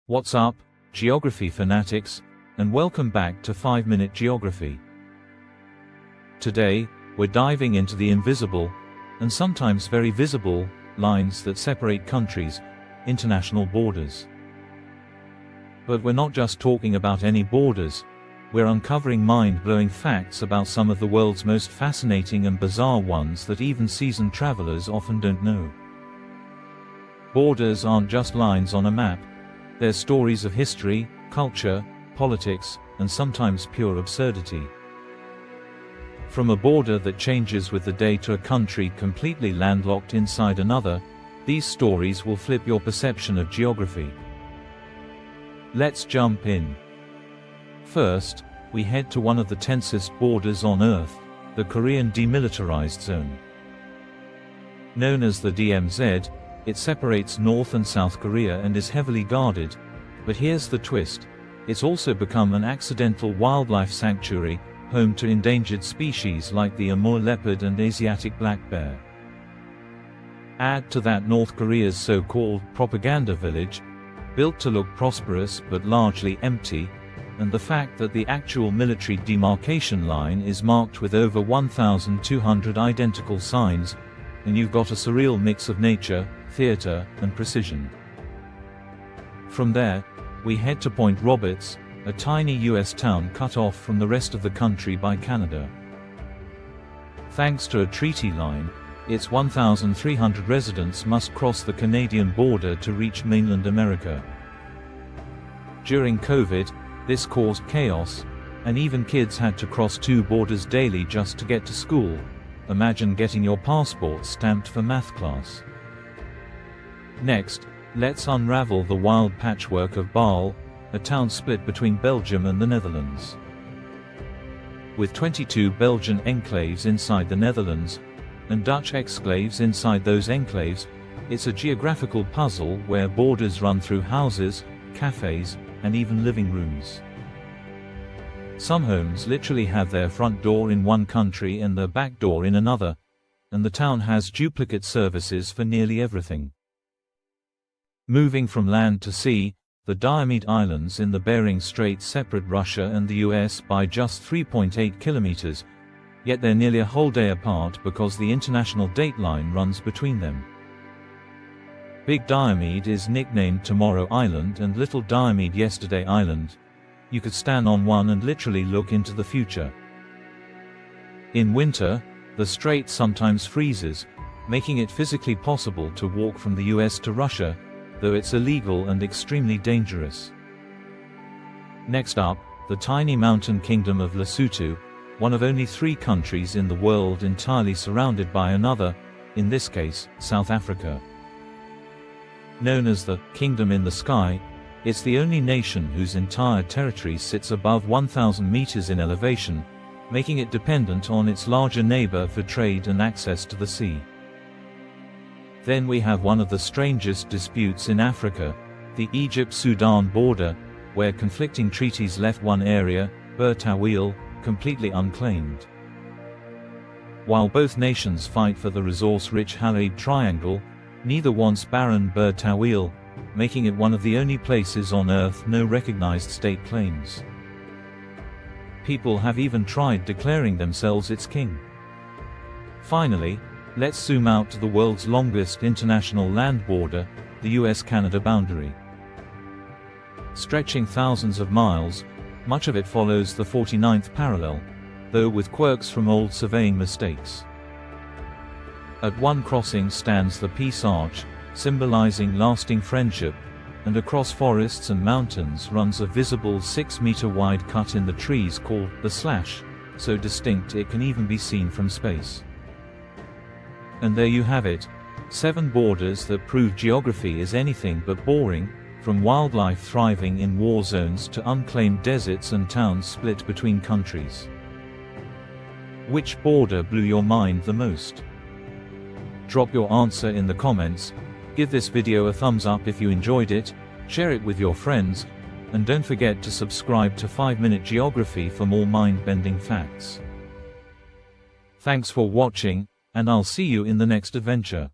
What's up, geography fanatics, and welcome back to 5-Minute Geography. Today, we're diving into the invisible, and sometimes very visible, lines that separate countries, international borders. But we're not just talking about any borders, we're uncovering mind-blowing facts about some of the world's most fascinating and bizarre ones that even seasoned travelers often don't know. Borders aren't just lines on a map. They're stories of history, culture, politics, and sometimes pure absurdity. From a border that changes with the day to a country completely landlocked inside another, these stories will flip your perception of geography. Let's jump in. First, we head to one of the tensest borders on Earth, the Korean Demilitarized Zone. Known as the DMZ, it separates North and South Korea and is heavily guarded, but here's the twist: it's also become an accidental wildlife sanctuary, home to endangered species like the Amur leopard and Asiatic black bear. Add to that North Korea's so-called propaganda village, built to look prosperous but largely empty, and the fact that the actual military demarcation line is marked with over 1,200 identical signs, and you've got a surreal mix of nature, theater, and precision. From there, we head to Point Roberts, a tiny US town cut off from the rest of the country by Canada. Thanks to a treaty line, its 1,300 residents must cross the Canadian border to reach mainland America. During COVID, this caused chaos, and even kids had to cross 2 borders daily just to get to school. Imagine getting your passport stamped for math class. Next, let's unravel the wild patchwork of Baal, a town split between Belgium and the Netherlands. With 22 Belgian enclaves inside the Netherlands, and Dutch exclaves inside those enclaves, it's a geographical puzzle where borders run through houses, cafes, and even living rooms. Some homes literally have their front door in one country and their back door in another, and the town has duplicate services for nearly everything. Moving from land to sea, the Diomede Islands in the Bering Strait separate Russia and the US by just 3.8 kilometers, yet they're nearly a whole day apart because the international date line runs between them. Big Diomede is nicknamed Tomorrow Island and Little Diomede Yesterday Island. You could stand on one and literally look into the future. In winter, the strait sometimes freezes, making it physically possible to walk from the US to Russia, though it's illegal and extremely dangerous. Next up, the tiny mountain kingdom of Lesotho, one of only 3 countries in the world entirely surrounded by another, in this case, South Africa. Known as the Kingdom in the Sky, it's the only nation whose entire territory sits above 1,000 meters in elevation, making it dependent on its larger neighbor for trade and access to the sea. Then we have one of the strangest disputes in Africa, the Egypt-Sudan border, where conflicting treaties left one area, Bir Tawil, completely unclaimed. While both nations fight for the resource-rich Halab Triangle, neither wants barren Bir Tawil, making it one of the only places on Earth no recognized state claims. People have even tried declaring themselves its king. Finally, let's zoom out to the world's longest international land border, the US-Canada boundary. Stretching thousands of miles, much of it follows the 49th parallel, though with quirks from old surveying mistakes. At one crossing stands the Peace Arch, symbolizing lasting friendship, and across forests and mountains runs a visible 6-meter-wide cut in the trees called the Slash, so distinct it can even be seen from space. And there you have it, 7 borders that prove geography is anything but boring, from wildlife thriving in war zones to unclaimed deserts and towns split between countries. Which border blew your mind the most? Drop your answer in the comments, give this video a thumbs up if you enjoyed it, share it with your friends, and don't forget to subscribe to 5-Minute Geography for more mind-bending facts. Thanks for watching, and I'll see you in the next adventure.